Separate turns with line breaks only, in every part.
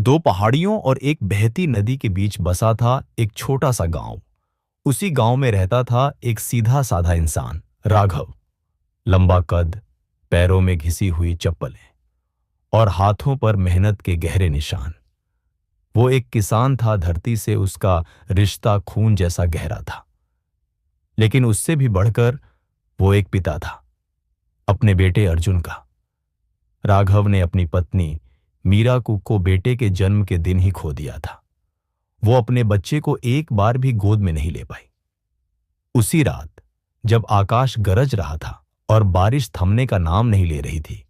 दो पहाड़ियों और एक बहती नदी के बीच बसा था एक छोटा सा गांव। उसी गांव में रहता था एक सीधा साधा इंसान, राघव। लंबा कद, पैरों में घिसी हुई चप्पलें और हाथों पर मेहनत के गहरे निशान। वो एक किसान था, धरती से उसका रिश्ता खून जैसा गहरा था। लेकिन उससे भी बढ़कर वो एक पिता था, अपने बेटे अर्जुन का। राघव ने अपनी पत्नी मीरा को बेटे के जन्म के दिन ही खो दिया था। वो अपने बच्चे को एक बार भी गोद में नहीं ले पाई। उसी रात जब आकाश गरज रहा था और बारिश थमने का नाम नहीं ले रही थी,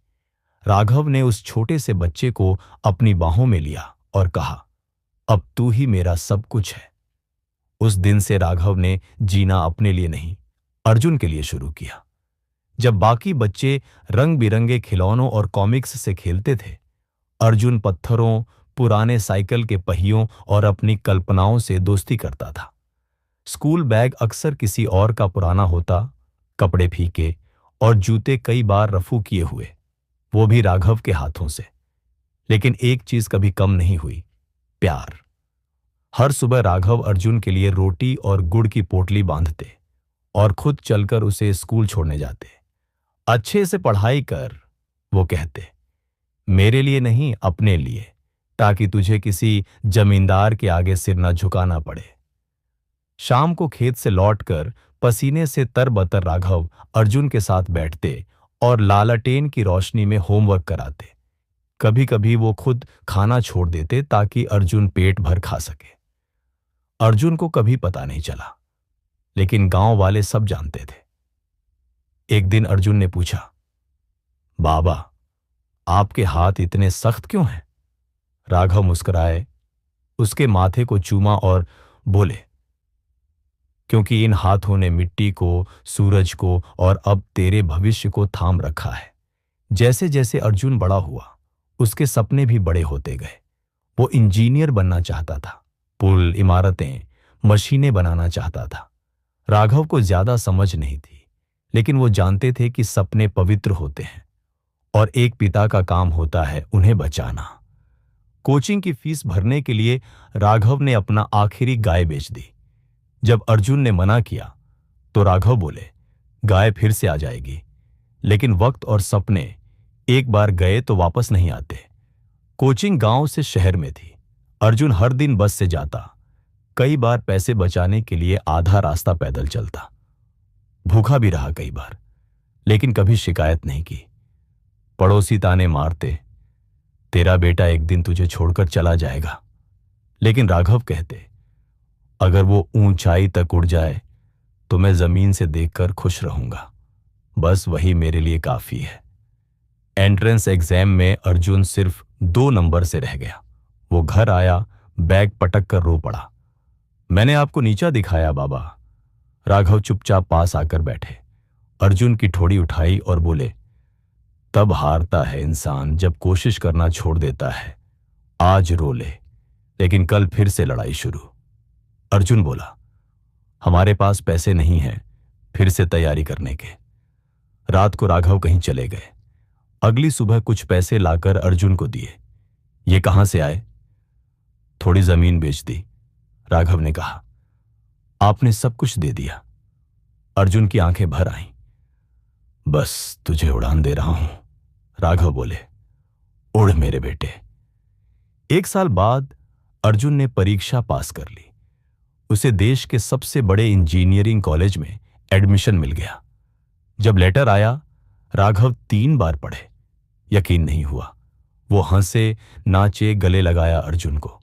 राघव ने उस छोटे से बच्चे को अपनी बाहों में लिया और कहा, अब तू ही मेरा सब कुछ है। उस दिन से राघव ने जीना अपने लिए नहीं, अर्जुन के लिए शुरू किया। जब बाकी बच्चे रंग बिरंगे खिलौनों और कॉमिक्स से खेलते थे, अर्जुन पत्थरों, पुराने साइकिल के पहियों और अपनी कल्पनाओं से दोस्ती करता था। स्कूल बैग अक्सर किसी और का पुराना होता, कपड़े फीके और जूते कई बार रफू किए हुए, वो भी राघव के हाथों से। लेकिन एक चीज कभी कम नहीं हुई, प्यार। हर सुबह राघव अर्जुन के लिए रोटी और गुड़ की पोटली बांधते और खुद चलकर उसे स्कूल छोड़ने जाते। अच्छे से पढ़ाई कर, वो कहते, मेरे लिए नहीं, अपने लिए, ताकि तुझे किसी जमींदार के आगे सिर न झुकाना पड़े। शाम को खेत से लौटकर पसीने से तरबतर राघव अर्जुन के साथ बैठते और लालटेन की रोशनी में होमवर्क कराते। कभी कभी वो खुद खाना छोड़ देते ताकि अर्जुन पेट भर खा सके। अर्जुन को कभी पता नहीं चला, लेकिन गांव वाले सब जानते थे। एक दिन अर्जुन ने पूछा, बाबा, आपके हाथ इतने सख्त क्यों हैं? राघव मुस्कुराए, उसके माथे को चूमा और बोले, क्योंकि इन हाथों ने मिट्टी को, सूरज को और अब तेरे भविष्य को थाम रखा है। जैसे जैसे अर्जुन बड़ा हुआ, उसके सपने भी बड़े होते गए। वो इंजीनियर बनना चाहता था, पुल, इमारतें, मशीनें बनाना चाहता था। राघव को ज्यादा समझ नहीं थी, लेकिन वो जानते थे कि सपने पवित्र होते हैं और एक पिता का काम होता है उन्हें बचाना। कोचिंग की फीस भरने के लिए राघव ने अपना आखिरी गाय बेच दी। जब अर्जुन ने मना किया तो राघव बोले, गाय फिर से आ जाएगी। लेकिन वक्त और सपने एक बार गए तो वापस नहीं आते। कोचिंग गांव से शहर में थी। अर्जुन हर दिन बस से जाता, कई बार पैसे बचाने के लिए आधा रास्ता पैदल चलता। भूखा भी रहा कई बार, लेकिन कभी शिकायत नहीं की। पड़ोसी ताने मारते, तेरा बेटा एक दिन तुझे छोड़कर चला जाएगा। लेकिन राघव कहते, अगर वो ऊंचाई तक उड़ जाए तो मैं जमीन से देखकर खुश रहूंगा, बस वही मेरे लिए काफी है। एंट्रेंस एग्जाम में अर्जुन सिर्फ 2 नंबर से रह गया। वो घर आया, बैग पटक कर रो पड़ा। मैंने आपको नीचा दिखाया बाबा। राघव चुपचाप पास आकर बैठे, अर्जुन की ठोड़ी उठाई और बोले, तब हारता है इंसान जब कोशिश करना छोड़ देता है। आज रो ले, लेकिन कल फिर से लड़ाई शुरू। अर्जुन बोला, हमारे पास पैसे नहीं हैं फिर से तैयारी करने के। रात को राघव कहीं चले गए। अगली सुबह कुछ पैसे लाकर अर्जुन को दिए। ये कहां से आए? थोड़ी जमीन बेच दी, राघव ने कहा। आपने सब कुछ दे दिया? अर्जुन की आंखें भर आईं। बस तुझे उड़ान दे रहा हूं, राघव बोले। उड़ मेरे बेटे। 1 साल बाद अर्जुन ने परीक्षा पास कर ली। उसे देश के सबसे बड़े इंजीनियरिंग कॉलेज में एडमिशन मिल गया। जब लेटर आया, राघव 3 बार पढ़े। यकीन नहीं हुआ। वो हंसे, नाचे, गले लगाया अर्जुन को।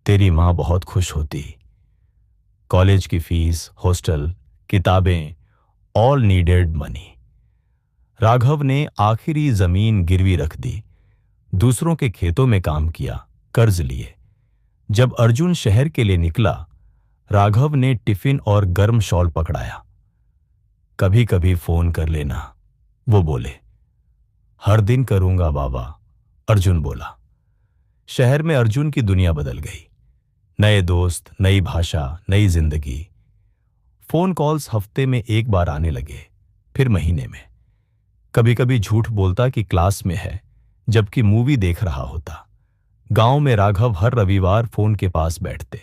तेरी मां बहुत खुश होती। कॉलेज की फीस, हॉस्टल, किताबें, ऑल नीडेड मनी। राघव ने आखिरी जमीन गिरवी रख दी, दूसरों के खेतों में काम किया, कर्ज लिए। जब अर्जुन शहर के लिए निकला, राघव ने टिफिन और गर्म शॉल पकड़ाया। कभी कभी फोन कर लेना, वो बोले। हर दिन करूंगा बाबा, अर्जुन बोला। शहर में अर्जुन की दुनिया बदल गई। नए दोस्त, नई भाषा, नई जिंदगी। फोन कॉल्स हफ्ते में 1 बार आने लगे, फिर महीने में। कभी कभी झूठ बोलता कि क्लास में है, जबकि मूवी देख रहा होता। गांव में राघव हर रविवार फोन के पास बैठते,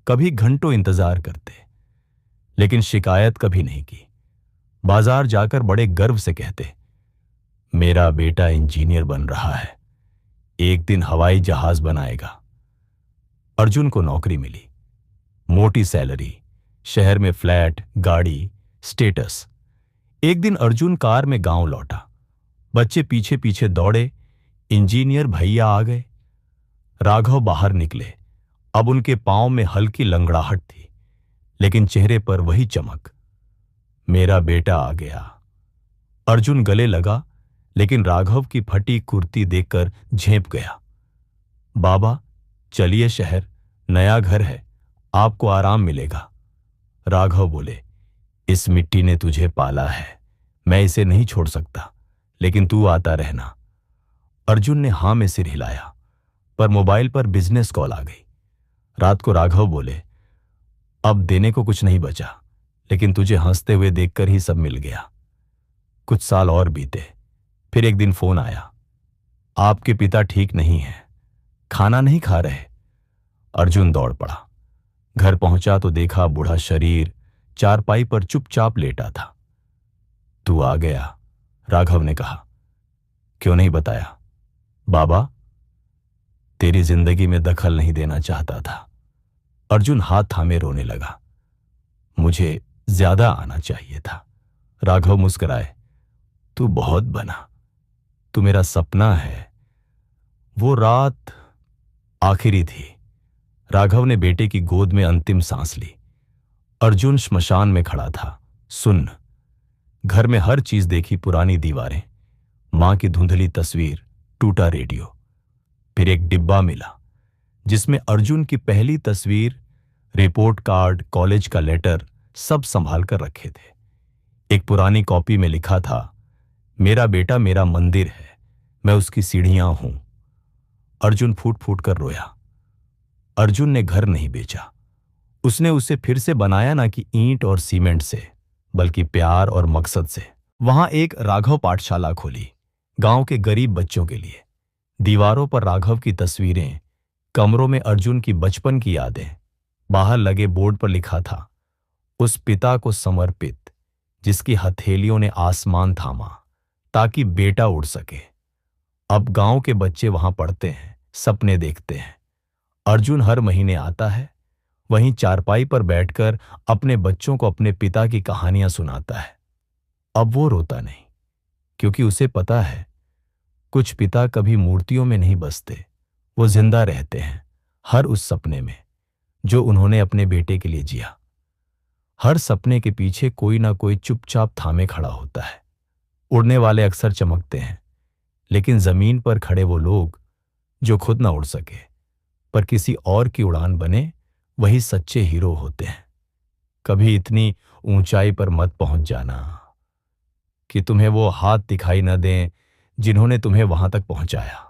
कभी घंटों इंतजार करते, लेकिन शिकायत कभी नहीं की। बाजार जाकर बड़े गर्व से कहते, मेरा बेटा इंजीनियर बन रहा है, एक दिन हवाई जहाज बनाएगा। अर्जुन को नौकरी मिली, मोटी सैलरी, शहर में फ्लैट, गाड़ी, स्टेटस। एक दिन अर्जुन कार में गांव लौटा, बच्चे पीछे पीछे दौड़े, इंजीनियर भैया आ गए। राघव बाहर निकले, अब उनके पांव में हल्की लंगड़ाहट थी, लेकिन चेहरे पर वही चमक। मेरा बेटा आ गया। अर्जुन गले लगा, लेकिन राघव की फटी कुर्ती देखकर झेंप गया। बाबा, चलिए शहर, नया घर है, आपको आराम मिलेगा। राघव बोले, इस मिट्टी ने तुझे पाला है, मैं इसे नहीं छोड़ सकता, लेकिन तू आता रहना। अर्जुन ने हां में सिर हिलाया, पर मोबाइल पर बिजनेस कॉल आ गई। रात को राघव बोले, अब देने को कुछ नहीं बचा, लेकिन तुझे हंसते हुए देखकर ही सब मिल गया। कुछ साल और बीते, फिर एक दिन फोन आया, आपके पिता ठीक नहीं है, खाना नहीं खा रहे। अर्जुन दौड़ पड़ा, घर पहुंचा तो देखा बूढ़ा शरीर चारपाई पर चुपचाप लेटा था। तू आ गया, राघव ने कहा। क्यों नहीं बताया? बाबा, तेरी जिंदगी में दखल नहीं देना चाहता था। अर्जुन हाथ थामे रोने लगा। मुझे ज्यादा आना चाहिए था। राघव मुस्कुराए, तू बहुत बना, तू मेरा सपना है। वो रात आखिरी थी। राघव ने बेटे की गोद में अंतिम सांस ली। अर्जुन श्मशान में खड़ा था, सुन्न। घर में हर चीज देखी, पुरानी दीवारें, मां की धुंधली तस्वीर, टूटा रेडियो। फिर एक डिब्बा मिला जिसमें अर्जुन की पहली तस्वीर, रिपोर्ट कार्ड, कॉलेज का लेटर, सब संभाल कर रखे थे। एक पुरानी कॉपी में लिखा था, मेरा बेटा मेरा मंदिर है, मैं उसकी सीढ़ियां हूं। अर्जुन फूट फूट कर रोया। अर्जुन ने घर नहीं बेचा, उसने उसे फिर से बनाया, ना कि ईंट और सीमेंट से, बल्कि प्यार और मकसद से। वहां एक राघव पाठशाला खोली, गांव के गरीब बच्चों के लिए। दीवारों पर राघव की तस्वीरें, कमरों में अर्जुन की बचपन की यादें। बाहर लगे बोर्ड पर लिखा था, उस पिता को समर्पित जिसकी हथेलियों ने आसमान थामा ताकि बेटा उड़ सके। अब गांव के बच्चे वहां पढ़ते हैं, सपने देखते हैं। अर्जुन हर महीने आता है, वहीं चारपाई पर बैठकर अपने बच्चों को अपने पिता की कहानियां सुनाता है। अब वो रोता नहीं, क्योंकि उसे पता है कुछ पिता कभी मूर्तियों में नहीं बसते, वो जिंदा रहते हैं हर उस सपने में जो उन्होंने अपने बेटे के लिए जिया। हर सपने के पीछे कोई ना कोई चुपचाप थामे खड़ा होता है। उड़ने वाले अक्सर चमकते हैं, लेकिन जमीन पर खड़े वो लोग जो खुद ना उड़ सके पर किसी और की उड़ान बने, वही सच्चे हीरो होते हैं। कभी इतनी ऊंचाई पर मत पहुंच जाना कि तुम्हें वो हाथ दिखाई न दें जिन्होंने तुम्हें वहां तक पहुंचाया।